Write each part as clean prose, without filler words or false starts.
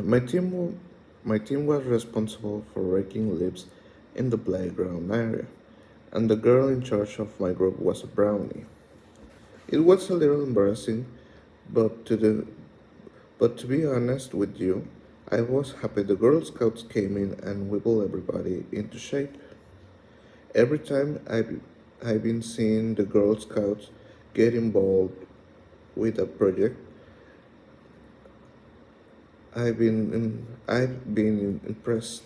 My my team was responsible for raking leaves in the playground area, and the girl in charge of my group was a brownie. It was a little embarrassing, but but to be honest with you, I was happy the Girl Scouts came in and whipped everybody into shape. Every time I've been seeing the Girl Scouts get involved with a project, I've been impressed.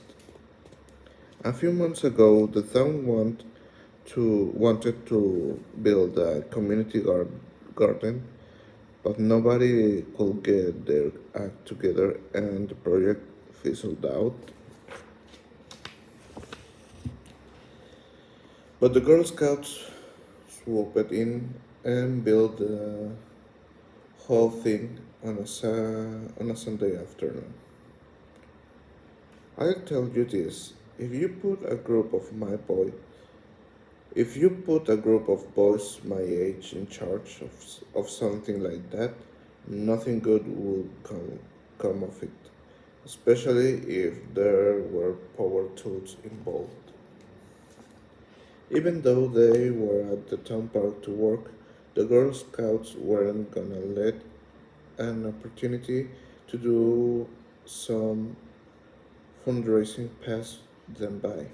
A few months ago, the town wanted to build a garden, but nobody could get their act together, and the project fizzled out. But the Girl Scouts swooped in and built the whole thing on a Sunday afternoon. I'll tell you this: if you put a group of boys my age in charge of something like that, nothing good will come of it, especially if there were power tools involved. Even though they were at the town park to work, the Girl Scouts weren't gonna let an opportunity to do some fundraising pass them by.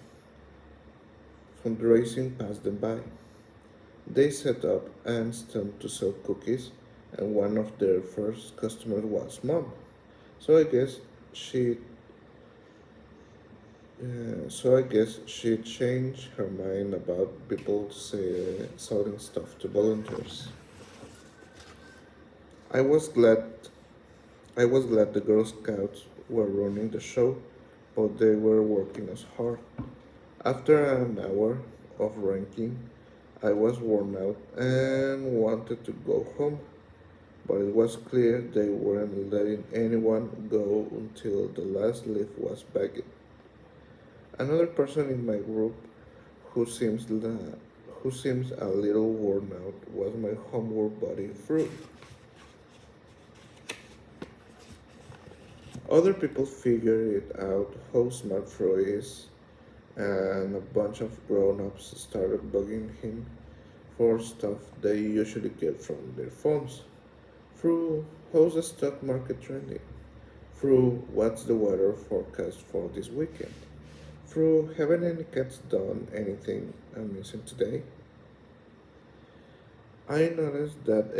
Fundraising passed them by. They set up and stand to sell cookies, and one of their first customers was Mom. So I guess she, so I guess she changed her mind about selling stuff to volunteers. I was glad. I was glad the Girl Scouts were running the show, but they were working as hard. After an hour of ranking, I was worn out and wanted to go home, but it was clear they weren't letting anyone go until the last leaf was bagged. Another person in my group who seems la- who seems a little worn out was my homework buddy Fruit. Other people figured it out how smart Fruit is, and a bunch of grown-ups started bugging him for stuff they usually get from their phones. Through how's the stock market trending? Through what's the weather forecast for this weekend? Through haven't any cats done anything amusing today? I noticed that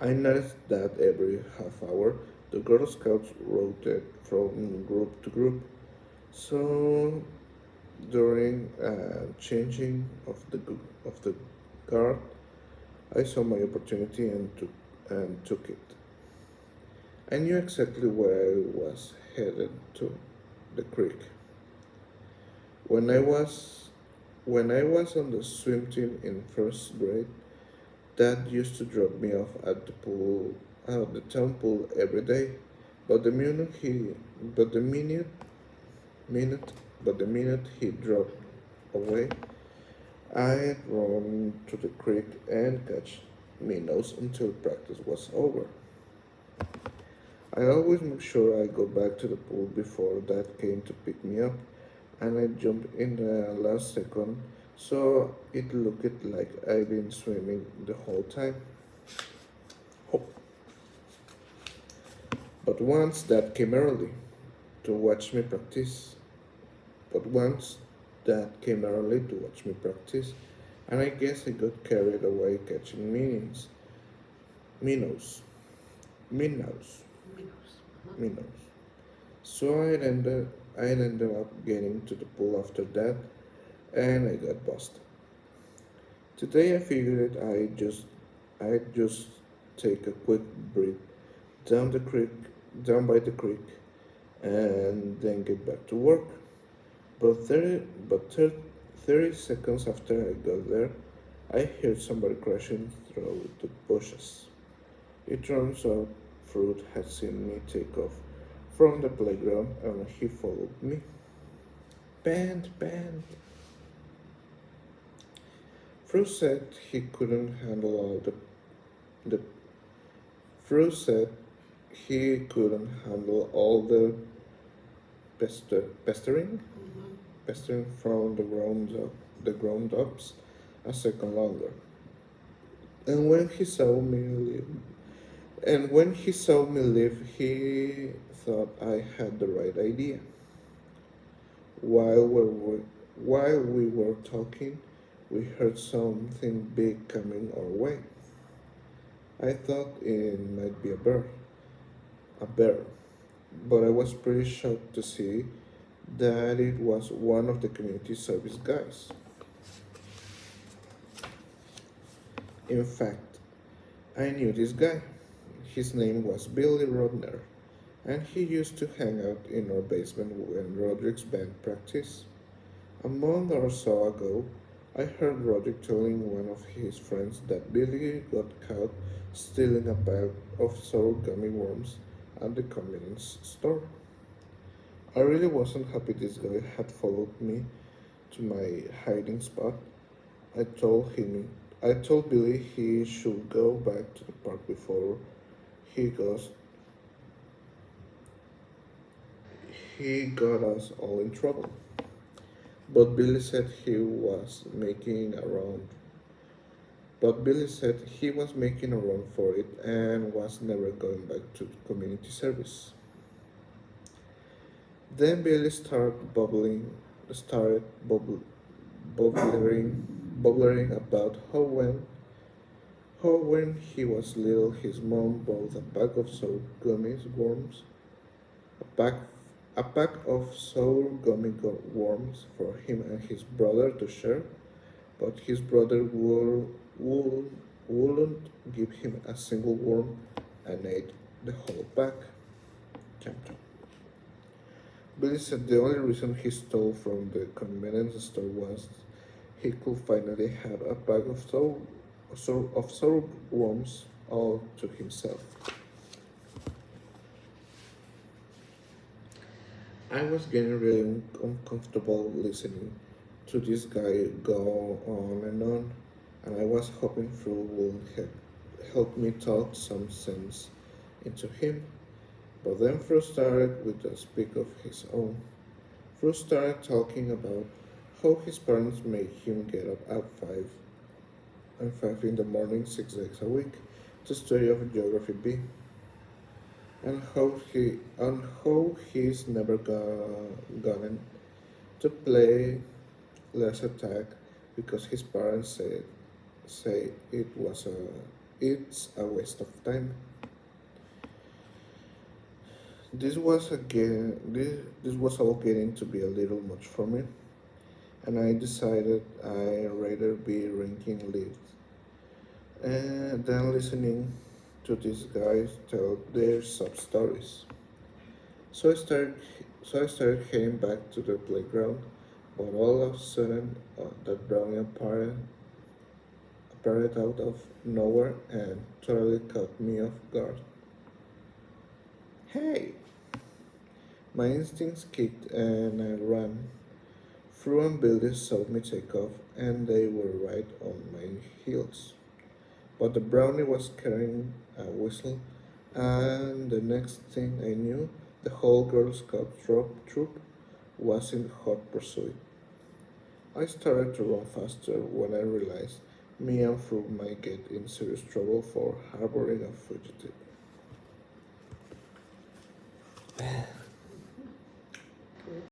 I noticed that every half hour the Girl Scouts rotated from group to group. So during changing of the guard, I saw my opportunity and took it. I knew exactly where I was headed to, the creek. When I was when I was on the swim team in first grade, Dad used to drop me off at the town pool every day. But the minute he but the minute but the minute he dropped away, I'd run to the creek and catch minnows until practice was over. I always make sure I go back to the pool before Dad came to pick me up, and I jumped in the last second so it looked like I'd been swimming the whole time. Oh, but once Dad came early to watch me practice. But once Dad came early to watch me practice, and I guess I got carried away catching minnows, minnows, minnows. So I ended up getting to the pool after that, and I got busted. Today I figured I'd just take a quick breath down the creek, down by the creek, and then get back to work. But 30 seconds after I got there, I heard somebody crashing through the bushes. It turns out Fruit had seen me take off from the playground and he followed me. Band, band. Fruit said he couldn't handle all the Fru said he couldn't handle all the pestering, pestering from the grown ups a second longer. And when he saw me leave, and when he saw me leave, he thought I had the right idea. While we were, while we were talking, we heard something big coming our way. I thought it might be a bear, but I was pretty shocked to see that it was one of the community service guys. In fact, I knew this guy. His name was Billy Rodner, and he used to hang out in our basement when Roderick's band practiced. A month or so ago, I heard Roderick telling one of his friends that Billy got caught stealing a bag of sour gummy worms at the convenience store. I really wasn't happy this guy had followed me to my hiding spot. I told him I told Billy he should go back to the park before he goes he got us all in trouble. But Billy said he was making a run. But Billy said he was making a run for it and was never going back to community service. Then Billy started bubbling, bubbling about how when he was little his mom bought a bag of sour gummies worms, a pack, a pack of sour worms for him and his brother to share, but his brother wouldn't give him a single worm and ate the whole pack. Chapter. Billy said the only reason he stole from the convenience store was he could finally have a bag of sour worms all to himself. I was getting really uncomfortable listening to this guy go on, and I was hoping Fru would help me talk some sense into him. But then Fru started with a speak of his own. Fru started talking about how his parents made him get up at 5 in the morning 6 days a week to study of Geography B, and how he's never gotten to play laser tag because his parents say it's a waste of time. This was all getting to be a little much for me, and I decided I'd rather be ranking leads and than listening to these guys tell their sub stories. So I started so I started heading back to the playground, but all of a sudden that brownie appeared out of nowhere and totally caught me off guard. Hey! My instincts kicked and I ran. Fru and Billy saw me take off and they were right on my heels. But the brownie was carrying a whistle, and the next thing I knew, the whole Girl Scout troop was in hot pursuit. I started to run faster when I realized me and Fru might get in serious trouble for harboring a fugitive.